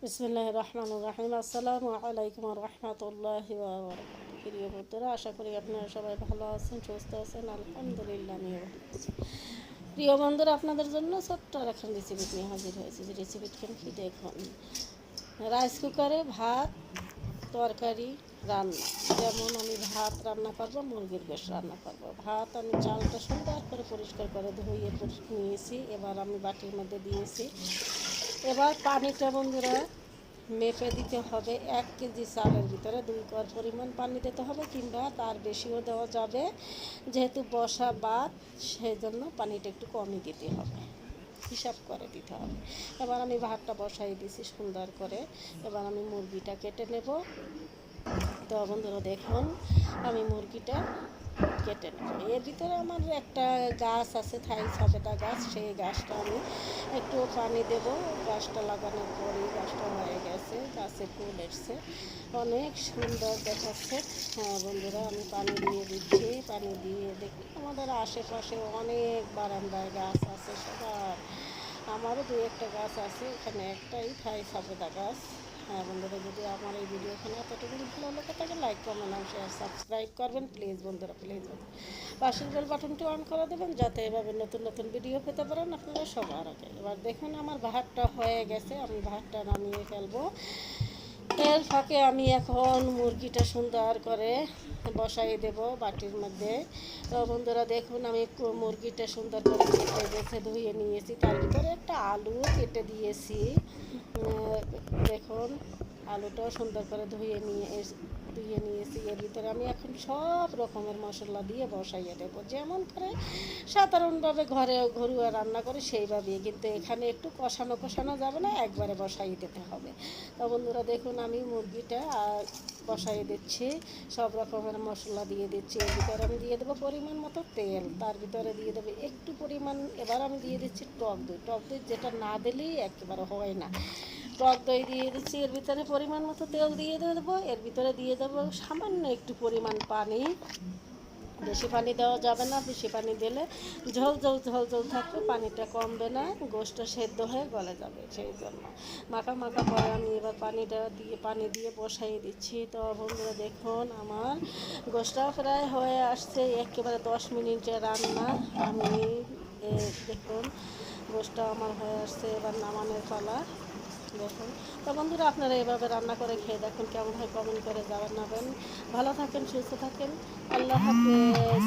বিসমিল্লাহির রহমানির রহিম। আসসালামু আলাইকুম ওয়া রাহমাতুল্লাহি ওয়া বারাকাতুহু। প্রিয় বন্ধুরা, আশা করি আপনারা সবাই ভালো আছেন, সুস্থ আছেন। আলহামদুলিল্লাহ, আমিও ভালো আছি। প্রিয় বন্ধুরা, আপনাদের জন্য ছোট্ট এখন রেসিপি নিয়ে হাজির হয়েছে। যে রেসিপিটা কি দেখুন, রাইস কুকারে ভাত তরকারি রান্না। যেমন আমি ভাত রান্না করবো, মুরগির গোশ রান্না করবো। ভাত আমি চালটা সুন্দর করে পরিষ্কার করে ধুয়ে নিয়েছি। এবার আমি বাটির মধ্যে দিয়েছি। এবার পানিটা বন্ধুরা মেপে দিতে হবে। 1 কেজি চালের ভিতরে 2 কর পরিমাণ পানি দিতে হবে, কিংবা তার বেশিও দেওয়া যাবে। যেহেতু বসা ভাত, সেই জন্য পানিটা একটু কমই দিতে হবে, হিসাব করে দিতে হবে। এবার আমি ভাতটা বসাই দিয়েছি সুন্দর করে। এবার আমি মুরগিটা কেটে নেব। তো বন্ধুরা দেখুন, আমি মুরগিটা কেটে নেব। এর ভিতরে আমার একটা গাছ আছে, থাই সবেদা গাছ। সেই গাছটা আমি একটু পানি দেব। গাছটা লাগানোর পরেই গাছটা হয়ে গেছে, গাছে ফুল এসছে, অনেক সুন্দর দেখাচ্ছে। হ্যাঁ বন্ধুরা, আমি পানি দিয়ে দিচ্ছি। পানি দিয়ে দেখি আমাদের আশেপাশে অনেক বারান্দায় গাছ আছে সবার। আমারও 2-1টা গাছ আছে, এখানে একটাই থাই সবেদা গাছ। হ্যাঁ বন্ধুরা, যদি আমার এই ভিডিওখানে এতটুকু ভালো লেগে থাকে, লাইক কমেন্ট আর শেয়ার সাবস্ক্রাইব করবেন প্লিজ বন্ধুরা, প্লিজ বন্ধুরা। পাশের বেল বাটনটি অন করে দেবেন, যাতে এভাবে নতুন নতুন ভিডিও পেতে পারেন আপনারা সবার আগে। এবার দেখুন আমার ভাতটা হয়ে গেছে, আমি ভাতটা নামিয়ে ফেলবো। এর ফাঁকে আমি এখন মুরগিটা সুন্দর করে বসাই দেব বাটির মধ্যে। তো বন্ধুরা দেখুন, আমি মুরগিটা সুন্দর করে কেটে বেছে ধুয়ে নিয়েছি। তার ভিতরে একটা আলু কেটে দিয়েছি। দেখুন, আলুটাও সুন্দর করে ধুয়ে নিয়েছি। এর ভিতরে আমি এখন সব রকমের মশলা দিয়ে বসাইয়ে দেবো, যেমন করে সাধারণভাবে ঘরোয়া রান্না করে সেইভাবেই। কিন্তু এখানে একটু কষানো যাবে না, একবারে বসাই দিতে হবে। তো বন্ধুরা দেখুন, আমি মুরগিটা বসাই দিচ্ছি, সব রকমের মশলা দিয়ে দিচ্ছি। এর ভিতরে আমি দিয়ে দেবো পরিমাণ মতো তেল, তার ভিতরে দিয়ে দেবো একটু পরিমাণ। এবার আমি দিয়ে দিচ্ছি টক দই, যেটা না দিলেই একেবারে হয় না। টক দই দিয়ে দিচ্ছি। এর ভিতরে পরিমাণ মতো তেল দিয়ে দেবো। এর ভিতরে দিয়ে দেবো সামান্য একটু পরিমাণ পানি। বেশি পানি দেওয়া যাবে না, বেশি পানি দিলে ঝোল থাকবে, পানিটা কমবে না, গোশটা সেদ্ধ হয়ে গলে যাবে। সেই জন্য মাখা করে আমি এবার পানি দিয়ে বসাই দিচ্ছি। তো বন্ধুরা দেখুন, আমার গোশটা প্রায় হয়ে আসছে, একেবারে 10 মিনিটের রান্না। আমি দেখুন গোশটা আমার হয়ে আসছে, এবার নামানোর পালা। দেখুন, তো বন্ধুরা আপনারা এভাবে রান্না করে খেয়ে দেখুন কেমন হয়, কমেন্ট করে জানাবেন। ভালো থাকেন, সুস্থ থাকেন, আল্লাহ হাফেজ।